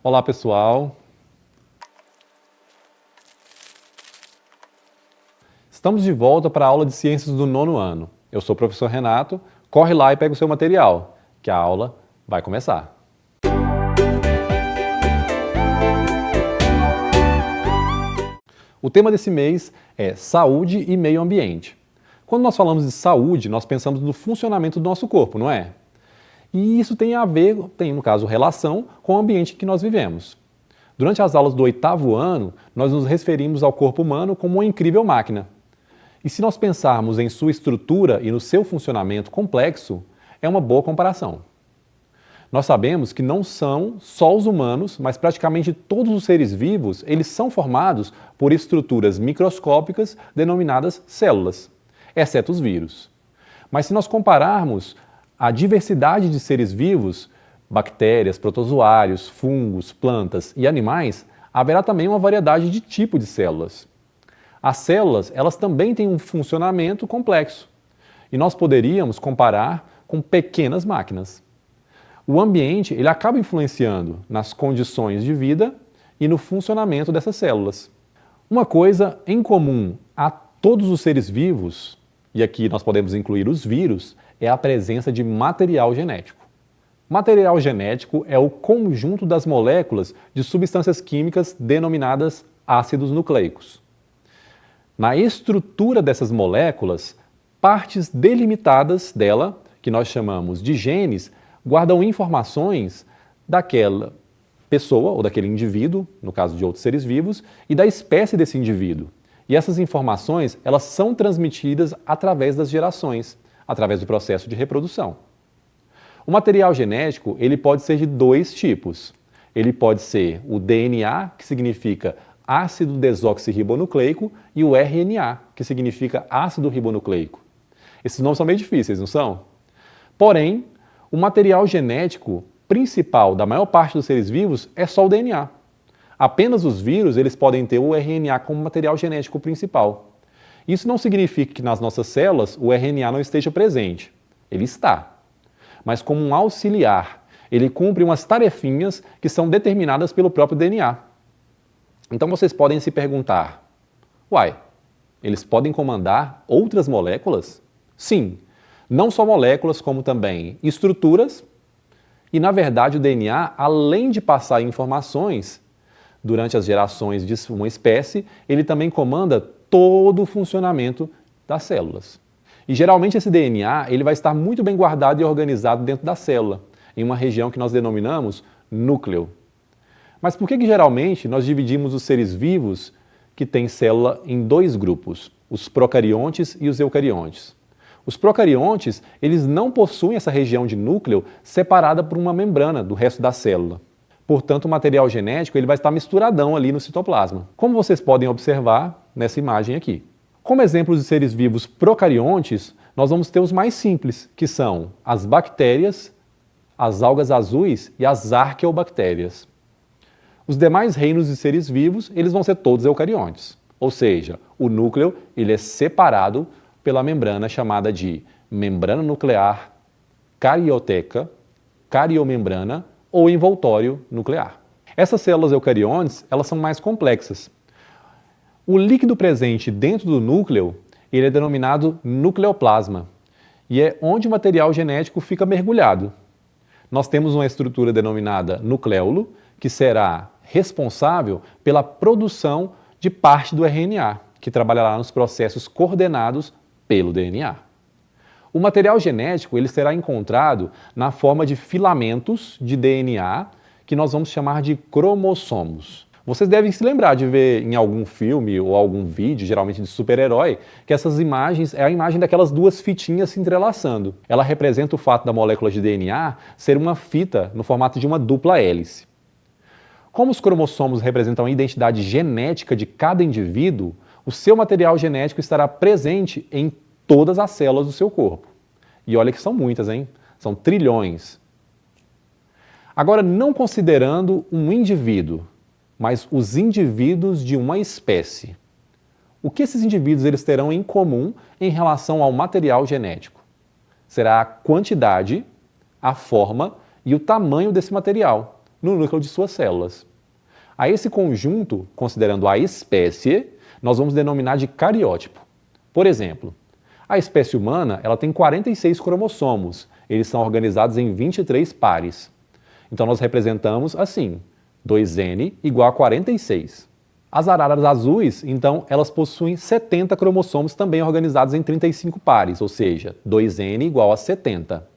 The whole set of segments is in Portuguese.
Olá, pessoal. Estamos de volta para a aula de Ciências do 9º ano. Eu sou o professor Renato. Corre lá e pega o seu material, que a aula vai começar. O tema desse mês é saúde e meio ambiente. Quando nós falamos de saúde, nós pensamos no funcionamento do nosso corpo, não é? E isso tem a ver, no caso, relação com o ambiente em que nós vivemos. Durante as aulas do 8º ano, nós nos referimos ao corpo humano como uma incrível máquina. E se nós pensarmos em sua estrutura e no seu funcionamento complexo, é uma boa comparação. Nós sabemos que não são só os humanos, mas praticamente todos os seres vivos, eles são formados por estruturas microscópicas denominadas células, exceto os vírus. Mas se nós compararmos a diversidade de seres vivos, bactérias, protozoários, fungos, plantas e animais, haverá também uma variedade de tipo de células. As células, elas também têm um funcionamento complexo, e nós poderíamos comparar com pequenas máquinas. O ambiente, ele acaba influenciando nas condições de vida e no funcionamento dessas células. Uma coisa em comum a todos os seres vivos, e aqui nós podemos incluir os vírus, é a presença de material genético. Material genético é o conjunto das moléculas de substâncias químicas denominadas ácidos nucleicos. Na estrutura dessas moléculas, partes delimitadas dela, que nós chamamos de genes, guardam informações daquela pessoa ou daquele indivíduo, no caso de outros seres vivos, e da espécie desse indivíduo. E essas informações, elas são transmitidas através das gerações, através do processo de reprodução. O material genético, ele pode ser de dois tipos. Ele pode ser o DNA, que significa ácido desoxirribonucleico, e o RNA, que significa ácido ribonucleico. Esses nomes são meio difíceis, não são? Porém, o material genético principal da maior parte dos seres vivos é só o DNA. Apenas os vírus eles podem ter o RNA como material genético principal. Isso não significa que nas nossas células o RNA não esteja presente. Ele está. Mas como um auxiliar, ele cumpre umas tarefinhas que são determinadas pelo próprio DNA. Então vocês podem se perguntar, eles podem comandar outras moléculas? Sim, não só moléculas, como também estruturas. E, na verdade, o DNA, além de passar informações durante as gerações de uma espécie, ele também comanda todo o funcionamento das células. E, geralmente, esse DNA ele vai estar muito bem guardado e organizado dentro da célula, em uma região que nós denominamos núcleo. Mas por que geralmente nós dividimos os seres vivos que têm célula em dois grupos, os procariontes e os eucariontes? Os procariontes, eles não possuem essa região de núcleo separada por uma membrana do resto da célula. Portanto, o material genético ele vai estar misturadão ali no citoplasma, como vocês podem observar nessa imagem aqui. Como exemplos de seres vivos procariontes, nós vamos ter os mais simples, que são as bactérias, as algas azuis e as arqueobactérias. Os demais reinos de seres vivos, eles vão ser todos eucariontes, ou seja, o núcleo ele é separado pela membrana chamada de membrana nuclear carioteca, cariomembrana ou envoltório nuclear. Essas células eucariontes, elas são mais complexas. O líquido presente dentro do núcleo, ele é denominado nucleoplasma e é onde o material genético fica mergulhado. Nós temos uma estrutura denominada nucleolo, que será responsável pela produção de parte do RNA, que trabalhará nos processos coordenados pelo DNA. O material genético ele será encontrado na forma de filamentos de DNA, que nós vamos chamar de cromossomos. Vocês devem se lembrar de ver em algum filme ou algum vídeo, geralmente de super-herói, que essas imagens é a imagem daquelas duas fitinhas se entrelaçando. Ela representa o fato da molécula de DNA ser uma fita no formato de uma dupla hélice. Como os cromossomos representam a identidade genética de cada indivíduo, o seu material genético estará presente em todas as células do seu corpo. E olha que são muitas, hein? São trilhões. Agora, não considerando um indivíduo, mas os indivíduos de uma espécie. O que esses indivíduos eles terão em comum em relação ao material genético? Será a quantidade, a forma e o tamanho desse material, no núcleo de suas células. A esse conjunto, considerando a espécie, nós vamos denominar de cariótipo. Por exemplo, a espécie humana ela tem 46 cromossomos, eles são organizados em 23 pares. Então nós representamos assim, 2N igual a 46. As araras azuis, então, elas possuem 70 cromossomos também organizados em 35 pares, ou seja, 2N igual a 70.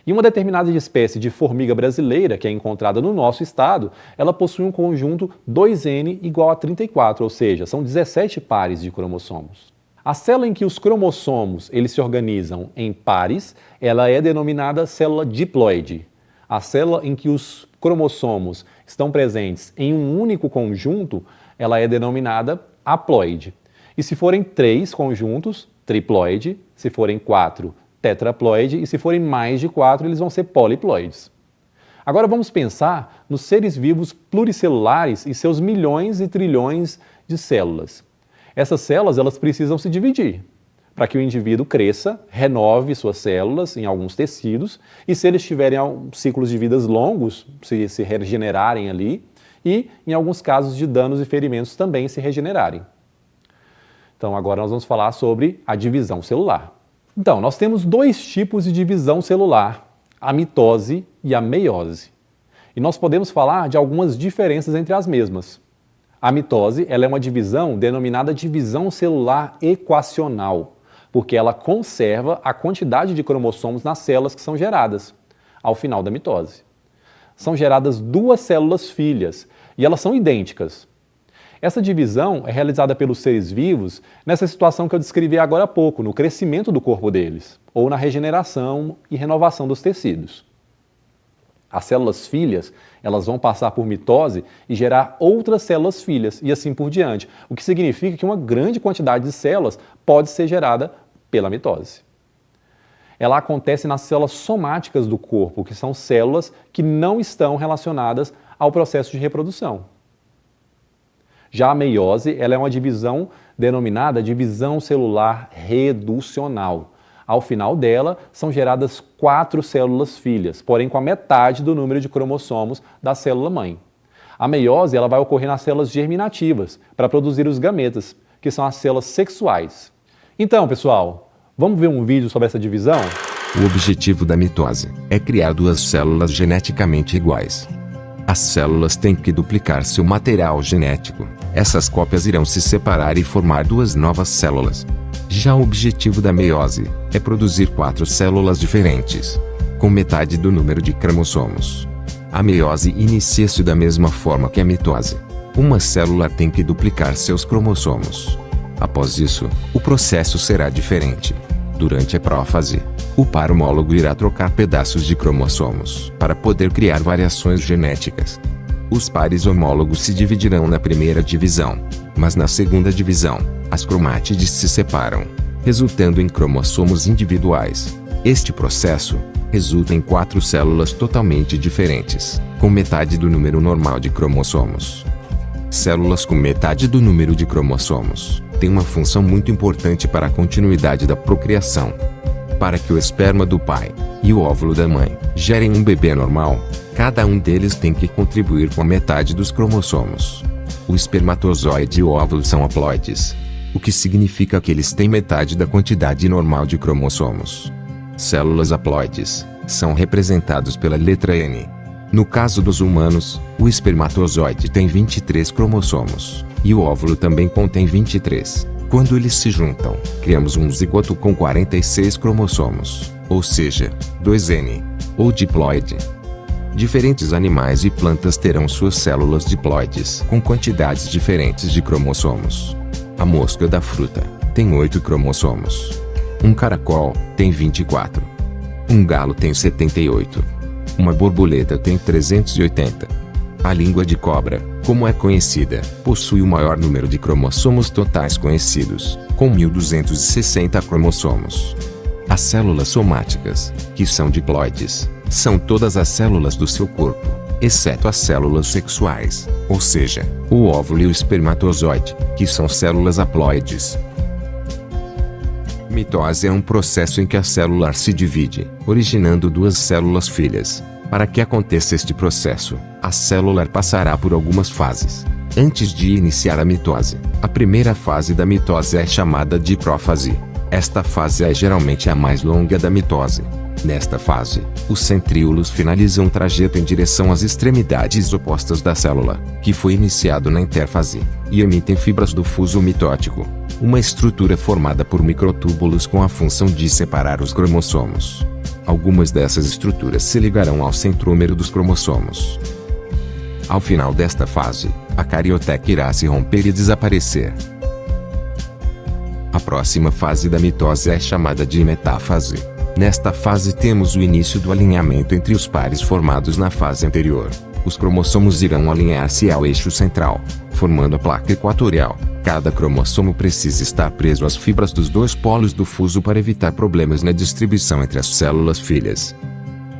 E uma determinada espécie de formiga brasileira, que é encontrada no nosso estado, ela possui um conjunto 2N igual a 34, ou seja, são 17 pares de cromossomos. A célula em que os cromossomos eles se organizam em pares, ela é denominada célula diploide. A célula em que os cromossomos estão presentes em um único conjunto, ela é denominada haploide. E se forem 3 conjuntos, triploide, se forem 4, tetraploide, e se forem mais de 4, eles vão ser poliploides. Agora vamos pensar nos seres vivos pluricelulares e seus milhões e trilhões de células. Essas células elas precisam se dividir para que o indivíduo cresça, renove suas células em alguns tecidos e se eles tiverem ciclos de vidas longos, se regenerarem ali e, em alguns casos de danos e ferimentos, também se regenerarem. Então agora nós vamos falar sobre a divisão celular. Então, nós temos 2 tipos de divisão celular, a mitose e a meiose. E nós podemos falar de algumas diferenças entre as mesmas. A mitose ela é uma divisão denominada divisão celular equacional, porque ela conserva a quantidade de cromossomos nas células que são geradas ao final da mitose. São geradas 2 células filhas e elas são idênticas. Essa divisão é realizada pelos seres vivos nessa situação que eu descrevi agora há pouco, no crescimento do corpo deles, ou na regeneração e renovação dos tecidos. As células filhas, elas vão passar por mitose e gerar outras células filhas, e assim por diante, o que significa que uma grande quantidade de células pode ser gerada pela mitose. Ela acontece nas células somáticas do corpo, que são células que não estão relacionadas ao processo de reprodução. Já a meiose, ela é uma divisão denominada divisão celular reducional. Ao final dela, são geradas 4 células filhas, porém com a metade do número de cromossomos da célula-mãe. A meiose ela vai ocorrer nas células germinativas, para produzir os gametas, que são as células sexuais. Então, pessoal, vamos ver um vídeo sobre essa divisão? O objetivo da mitose é criar 2 células geneticamente iguais. As células têm que duplicar seu material genético. Essas cópias irão se separar e formar 2 novas células. Já o objetivo da meiose é produzir 4 células diferentes, com metade do número de cromossomos. A meiose inicia-se da mesma forma que a mitose. Uma célula tem que duplicar seus cromossomos. Após isso, o processo será diferente. Durante a prófase, o par homólogo irá trocar pedaços de cromossomos para poder criar variações genéticas. Os pares homólogos se dividirão na primeira divisão, mas na segunda divisão, as cromátides se separam, resultando em cromossomos individuais. Este processo resulta em 4 células totalmente diferentes, com metade do número normal de cromossomos. Células com metade do número de cromossomos têm uma função muito importante para a continuidade da procriação. Para que o esperma do pai e o óvulo da mãe gerem um bebê normal, cada um deles tem que contribuir com a metade dos cromossomos. O espermatozoide e o óvulo são haploides, o que significa que eles têm metade da quantidade normal de cromossomos. Células haploides são representados pela letra N. No caso dos humanos, o espermatozoide tem 23 cromossomos, e o óvulo também contém 23. Quando eles se juntam, criamos um zigoto com 46 cromossomos, ou seja, 2N, ou diploide. Diferentes animais e plantas terão suas células diploides com quantidades diferentes de cromossomos. A mosca da fruta tem 8 cromossomos. Um caracol tem 24. Um galo tem 78. Uma borboleta tem 380. A língua de cobra, como é conhecida, possui o maior número de cromossomos totais conhecidos, com 1260 cromossomos. As células somáticas, que são diploides, são todas as células do seu corpo, exceto as células sexuais, ou seja, o óvulo e o espermatozoide, que são células haploides. Mitose é um processo em que a célula se divide, originando 2 células filhas. Para que aconteça este processo, a célula passará por algumas fases. Antes de iniciar a mitose, a primeira fase da mitose é chamada de prófase. Esta fase é geralmente a mais longa da mitose. Nesta fase, os centríolos finalizam o trajeto em direção às extremidades opostas da célula, que foi iniciado na interfase, e emitem fibras do fuso mitótico, uma estrutura formada por microtúbulos com a função de separar os cromossomos. Algumas dessas estruturas se ligarão ao centrômero dos cromossomos. Ao final desta fase, a carioteca irá se romper e desaparecer. A próxima fase da mitose é chamada de metáfase. Nesta fase temos o início do alinhamento entre os pares formados na fase anterior. Os cromossomos irão alinhar-se ao eixo central, formando a placa equatorial. Cada cromossomo precisa estar preso às fibras dos dois polos do fuso para evitar problemas na distribuição entre as células filhas.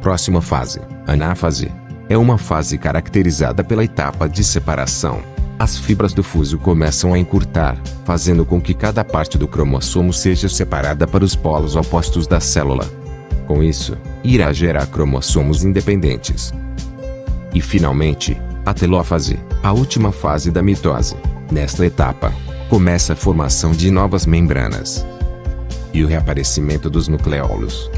Próxima fase, anáfase. É uma fase caracterizada pela etapa de separação. As fibras do fuso começam a encurtar, fazendo com que cada parte do cromossomo seja separada para os polos opostos da célula. Com isso, irá gerar cromossomos independentes. E finalmente, a telófase, a última fase da mitose. Nesta etapa, começa a formação de novas membranas e o reaparecimento dos nucleolos,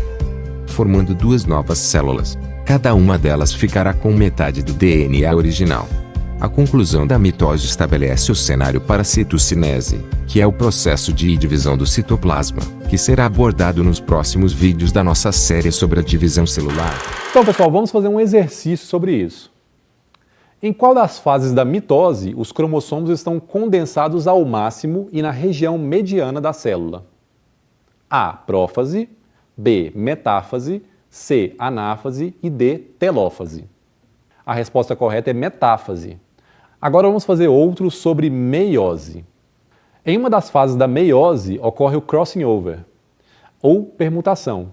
formando duas novas células. Cada uma delas ficará com metade do DNA original. A conclusão da mitose estabelece o cenário para a citocinese, que é o processo de divisão do citoplasma, que será abordado nos próximos vídeos da nossa série sobre a divisão celular. Então, pessoal, vamos fazer um exercício sobre isso. Em qual das fases da mitose os cromossomos estão condensados ao máximo e na região mediana da célula? A. Prófase, B. Metáfase, C. Anáfase e D. Telófase. A resposta correta é metáfase. Agora vamos fazer outro sobre meiose. Em uma das fases da meiose ocorre o crossing over, ou permutação,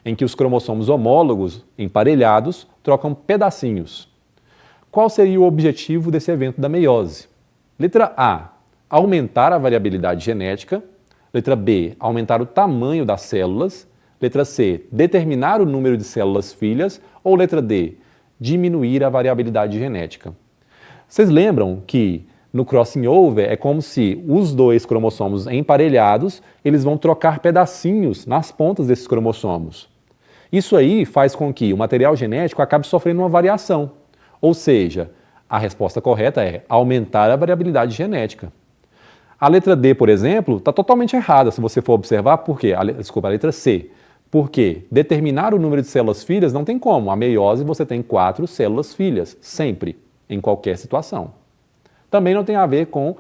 em que os cromossomos homólogos, emparelhados, trocam pedacinhos. Qual seria o objetivo desse evento da meiose? Letra A, aumentar a variabilidade genética. Letra B, aumentar o tamanho das células. Letra C, determinar o número de células filhas. Ou letra D, diminuir a variabilidade genética. Vocês lembram que no crossing over é como se os dois cromossomos emparelhados, eles vão trocar pedacinhos nas pontas desses cromossomos. Isso aí faz com que o material genético acabe sofrendo uma variação. Ou seja, a resposta correta é aumentar a variabilidade genética. A letra D, por exemplo, está totalmente errada se você for observar, por quê? Desculpa, a letra C. Porque determinar o número de células filhas não tem como. A meiose você tem 4 células filhas, sempre, em qualquer situação. Também não tem a ver com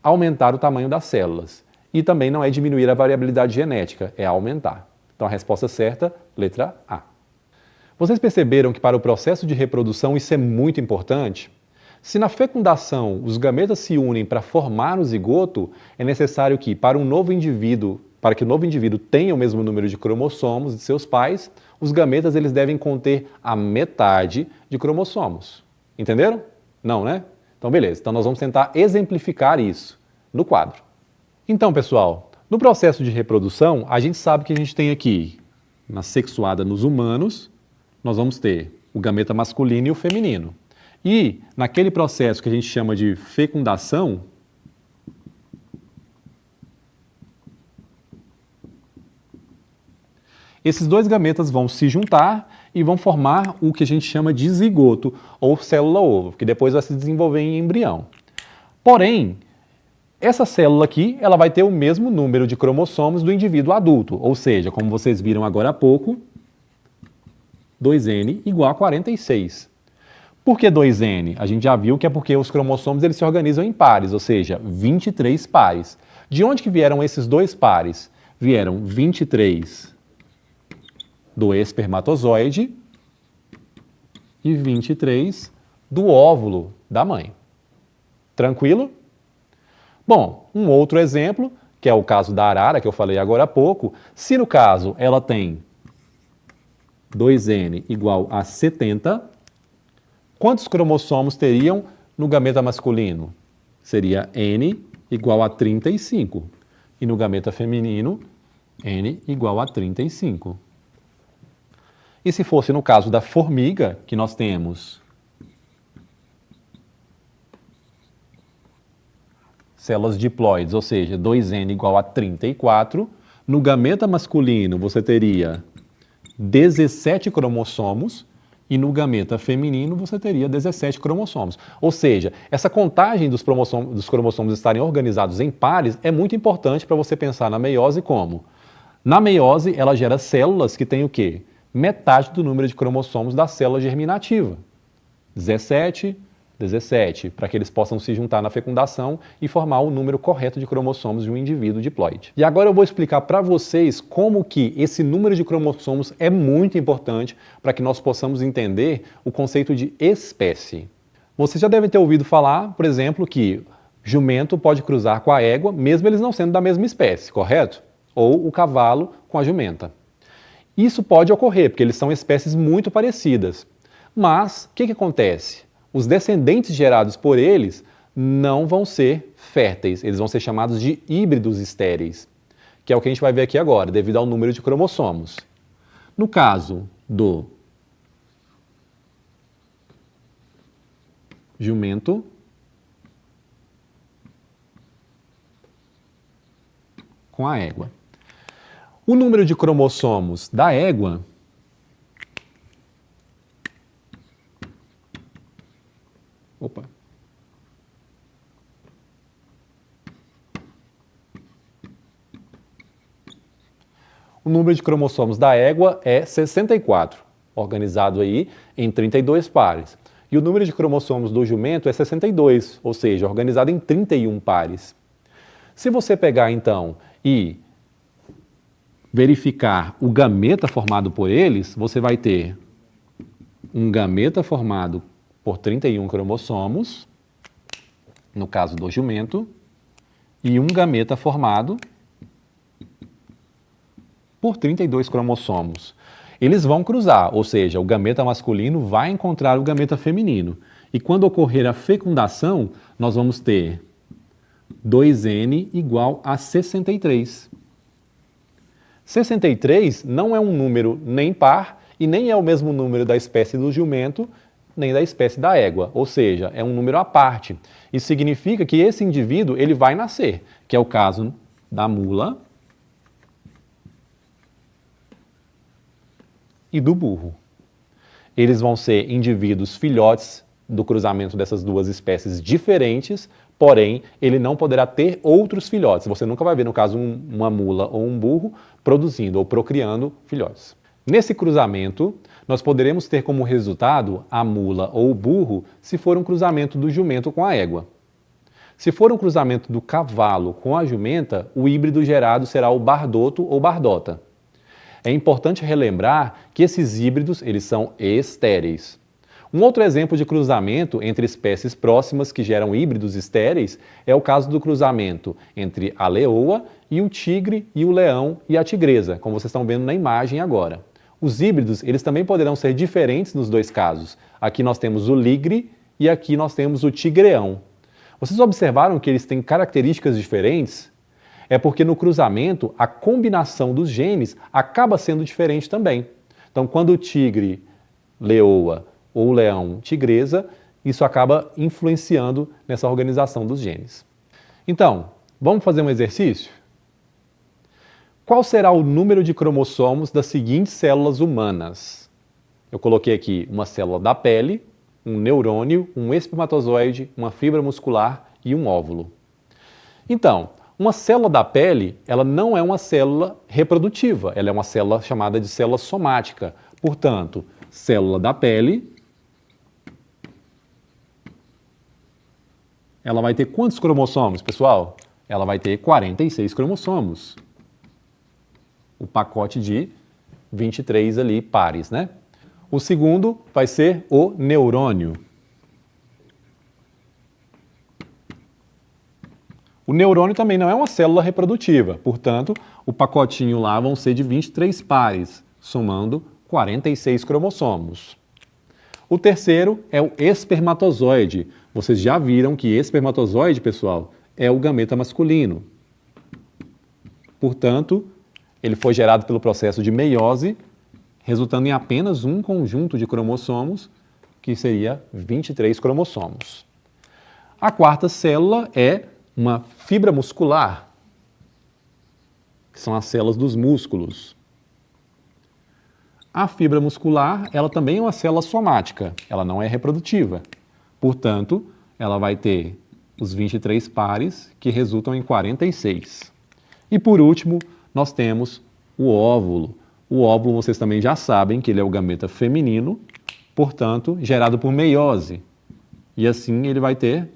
aumentar o tamanho das células. E também não é diminuir a variabilidade genética, é aumentar. Então a resposta certa, letra A. Vocês perceberam que para o processo de reprodução isso é muito importante? Se na fecundação os gametas se unem para formar o zigoto, é necessário que para que o novo indivíduo tenha o mesmo número de cromossomos de seus pais, os gametas eles devem conter a metade de cromossomos. Entenderam? Não, né? Então beleza, então nós vamos tentar exemplificar isso no quadro. Então, pessoal, no processo de reprodução, a gente sabe que a gente tem aqui, na sexuada nos humanos, nós vamos ter o gameta masculino e o feminino. E naquele processo que a gente chama de fecundação, esses dois gametas vão se juntar e vão formar o que a gente chama de zigoto, ou célula-ovo, que depois vai se desenvolver em embrião. Porém, essa célula aqui, ela vai ter o mesmo número de cromossomos do indivíduo adulto, ou seja, como vocês viram agora há pouco, 2N igual a 46. Por que 2N? A gente já viu que é porque os cromossomos eles se organizam em pares, ou seja, 23 pares. De onde que vieram esses dois pares? Vieram 23 do espermatozoide e 23 do óvulo da mãe. Tranquilo? Bom, um outro exemplo, que é o caso da arara, que eu falei agora há pouco, se no caso ela tem 2N igual a 70, quantos cromossomos teriam no gameta masculino? Seria N igual a 35. E no gameta feminino, N igual a 35. E se fosse no caso da formiga, que nós temos células diploides, ou seja, 2N igual a 34, no gameta masculino você teria 17 cromossomos e no gameta feminino você teria 17 cromossomos. Ou seja, essa contagem dos cromossomos estarem organizados em pares é muito importante para você pensar na meiose como? Na meiose, ela gera células que têm o quê? Metade do número de cromossomos da célula germinativa. 17, 17, para que eles possam se juntar na fecundação e formar o número correto de cromossomos de um indivíduo diploide. E agora eu vou explicar para vocês como que esse número de cromossomos é muito importante para que nós possamos entender o conceito de espécie. Vocês já devem ter ouvido falar, por exemplo, que jumento pode cruzar com a égua, mesmo eles não sendo da mesma espécie, correto? Ou o cavalo com a jumenta. Isso pode ocorrer, porque eles são espécies muito parecidas. Mas, o que acontece? Os descendentes gerados por eles não vão ser férteis, eles vão ser chamados de híbridos estéreis, que é o que a gente vai ver aqui agora, devido ao número de cromossomos. No caso do jumento com a égua. O número de cromossomos da égua O número de cromossomos da égua é 64, organizado aí em 32 pares. E o número de cromossomos do jumento é 62, ou seja, organizado em 31 pares. Se você pegar então e verificar o gameta formado por eles, você vai ter um gameta formado por 31 cromossomos, no caso do jumento, e um gameta formado por 32 cromossomos. Eles vão cruzar, ou seja, o gameta masculino vai encontrar o gameta feminino. E quando ocorrer a fecundação, nós vamos ter 2N igual a 63. 63 não é um número nem par e nem é o mesmo número da espécie do jumento nem da espécie da égua, ou seja, é um número à parte. Isso significa que esse indivíduo ele vai nascer, que é o caso da mula e do burro. Eles vão ser indivíduos filhotes do cruzamento dessas duas espécies diferentes, porém, ele não poderá ter outros filhotes. Você nunca vai ver, no caso, uma mula ou um burro produzindo ou procriando filhotes. Nesse cruzamento, nós poderemos ter como resultado a mula ou o burro se for um cruzamento do jumento com a égua. Se for um cruzamento do cavalo com a jumenta, o híbrido gerado será o bardoto ou bardota. É importante relembrar que esses híbridos eles são estéreis. Um outro exemplo de cruzamento entre espécies próximas que geram híbridos estéreis é o caso do cruzamento entre a leoa e o tigre e o leão e a tigresa, como vocês estão vendo na imagem agora. Os híbridos eles também poderão ser diferentes nos dois casos. Aqui nós temos o ligre e aqui nós temos o tigreão. Vocês observaram que eles têm características diferentes? É porque no cruzamento a combinação dos genes acaba sendo diferente também. Então, quando o tigre, leoa ou o leão, tigresa, isso acaba influenciando nessa organização dos genes. Então, vamos fazer um exercício? Qual será o número de cromossomos das seguintes células humanas? Eu coloquei aqui uma célula da pele, um neurônio, um espermatozoide, uma fibra muscular e um óvulo. Então, uma célula da pele, ela não é uma célula reprodutiva, ela é uma célula chamada de célula somática. Portanto, célula da pele, ela vai ter quantos cromossomos, pessoal? Ela vai ter 46 cromossomos. O pacote de 23 ali pares, né? O segundo vai ser o neurônio. O neurônio também não é uma célula reprodutiva, portanto, o pacotinho lá vão ser de 23 pares, somando 46 cromossomos. O terceiro é o espermatozoide. Vocês já viram que espermatozoide, pessoal, é o gameta masculino. Portanto, ele foi gerado pelo processo de meiose resultando em apenas um conjunto de cromossomos, que seria 23 cromossomos. A quarta célula é uma fibra muscular, que são as células dos músculos. A fibra muscular, ela também é uma célula somática, ela não é reprodutiva. Portanto, ela vai ter os 23 pares, que resultam em 46. E por último, nós temos o óvulo. O óvulo, vocês também já sabem que ele é o gameta feminino, portanto, gerado por meiose. E assim ele vai ter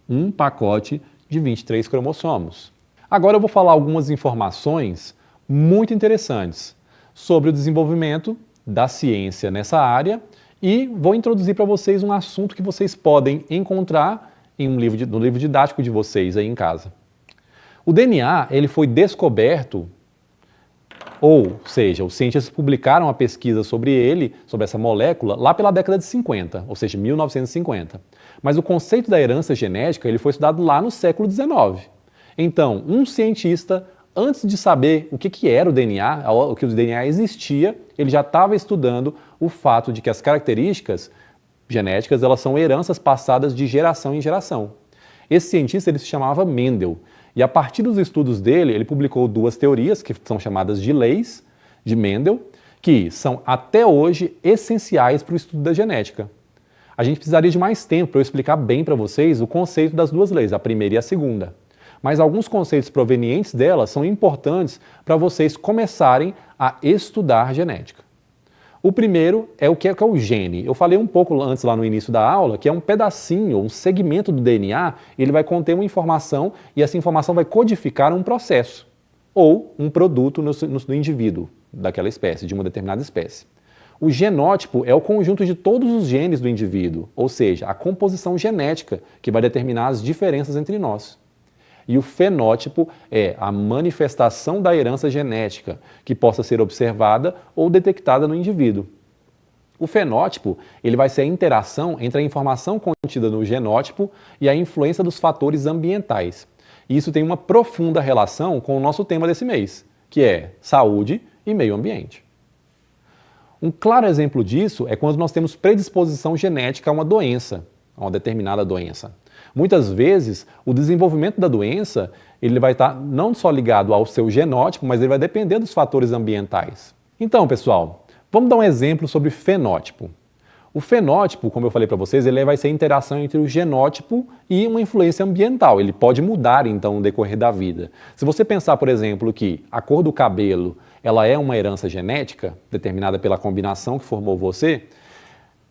um pacote de 23 cromossomos. Agora eu vou falar algumas informações muito interessantes sobre o desenvolvimento da ciência nessa área e vou introduzir para vocês um assunto que vocês podem encontrar no livro didático de vocês aí em casa. O DNA, ele foi descoberto, ou seja, os cientistas publicaram uma pesquisa sobre ele, sobre essa molécula, lá pela década de 50, ou seja, 1950. Mas o conceito da herança genética, ele foi estudado lá no século XIX. Então, um cientista, antes de saber o que era o DNA, o que o DNA existia, ele já estava estudando o fato de que as características genéticas, elas são heranças passadas de geração em geração. Esse cientista, ele se chamava Mendel, e a partir dos estudos dele, ele publicou duas teorias, que são chamadas de leis de Mendel, que são até hoje essenciais para o estudo da genética. A gente precisaria de mais tempo para eu explicar bem para vocês o conceito das duas leis, a primeira e a segunda. Mas alguns conceitos provenientes delas são importantes para vocês começarem a estudar genética. O primeiro é o que é o gene. Eu falei um pouco antes lá no início da aula que é um pedacinho, um segmento do DNA, ele vai conter uma informação e essa informação vai codificar um processo ou um produto no indivíduo daquela espécie, de uma determinada espécie. O genótipo é o conjunto de todos os genes do indivíduo, ou seja, a composição genética que vai determinar as diferenças entre nós. E o fenótipo é a manifestação da herança genética, que possa ser observada ou detectada no indivíduo. O fenótipo, ele vai ser a interação entre a informação contida no genótipo e a influência dos fatores ambientais. E isso tem uma profunda relação com o nosso tema desse mês, que é saúde e meio ambiente. Um claro exemplo disso é quando nós temos predisposição genética a uma doença, a uma determinada doença. Muitas vezes, o desenvolvimento da doença ele vai estar não só ligado ao seu genótipo, mas ele vai depender dos fatores ambientais. Então, pessoal, vamos dar um exemplo sobre fenótipo. O fenótipo, como eu falei para vocês, ele vai ser a interação entre o genótipo e uma influência ambiental. Ele pode mudar, então, no decorrer da vida. Se você pensar, por exemplo, que a cor do cabelo ela é uma herança genética, determinada pela combinação que formou você,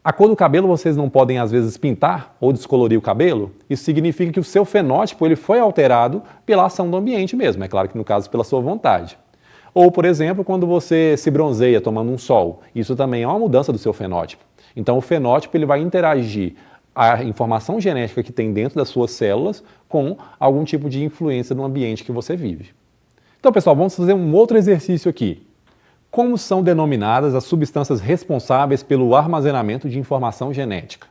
a cor do cabelo vocês não podem, às vezes, pintar ou descolorir o cabelo. Isso significa que o seu fenótipo ele foi alterado pela ação do ambiente mesmo. É claro que, no caso, pela sua vontade. Ou, por exemplo, quando você se bronzeia tomando um sol. Isso também é uma mudança do seu fenótipo. Então, o fenótipo ele vai interagir a informação genética que tem dentro das suas células com algum tipo de influência no ambiente que você vive. Então, pessoal, vamos fazer um outro exercício aqui. Como são denominadas as substâncias responsáveis pelo armazenamento de informação genética?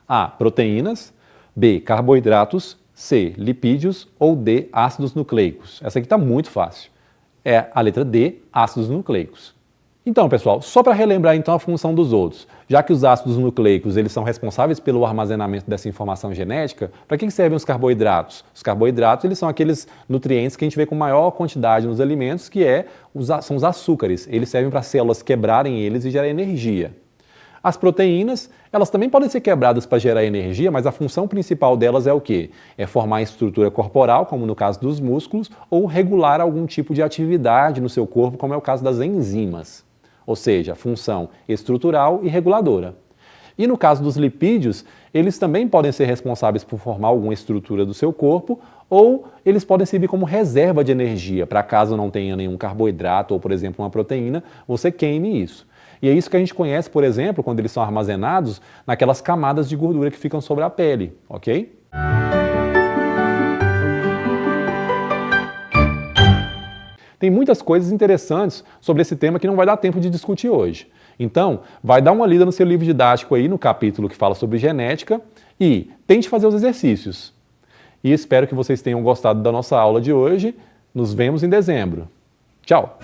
A. Proteínas. B. Carboidratos. C. Lipídios. Ou D. Ácidos nucleicos. Essa aqui está muito fácil. É a letra D. Ácidos nucleicos. Então, pessoal, só para relembrar então a função dos outros, já que os ácidos nucleicos eles são responsáveis pelo armazenamento dessa informação genética, para que servem os carboidratos? Os carboidratos eles são aqueles nutrientes que a gente vê com maior quantidade nos alimentos, que são os açúcares. Eles servem para as células quebrarem eles e gerar energia. As proteínas, elas também podem ser quebradas para gerar energia, mas a função principal delas é o quê? É formar estrutura corporal, como no caso dos músculos, ou regular algum tipo de atividade no seu corpo, como é o caso das enzimas. Ou seja, função estrutural e reguladora. E no caso dos lipídios, eles também podem ser responsáveis por formar alguma estrutura do seu corpo ou eles podem servir como reserva de energia, para caso não tenha nenhum carboidrato ou, por exemplo, uma proteína, você queime isso. E é isso que a gente conhece, por exemplo, quando eles são armazenados naquelas camadas de gordura que ficam sobre a pele, ok? Tem muitas coisas interessantes sobre esse tema que não vai dar tempo de discutir hoje. Então, vai dar uma lida no seu livro didático aí, no capítulo que fala sobre genética, e tente fazer os exercícios. E espero que vocês tenham gostado da nossa aula de hoje. Nos vemos em dezembro. Tchau!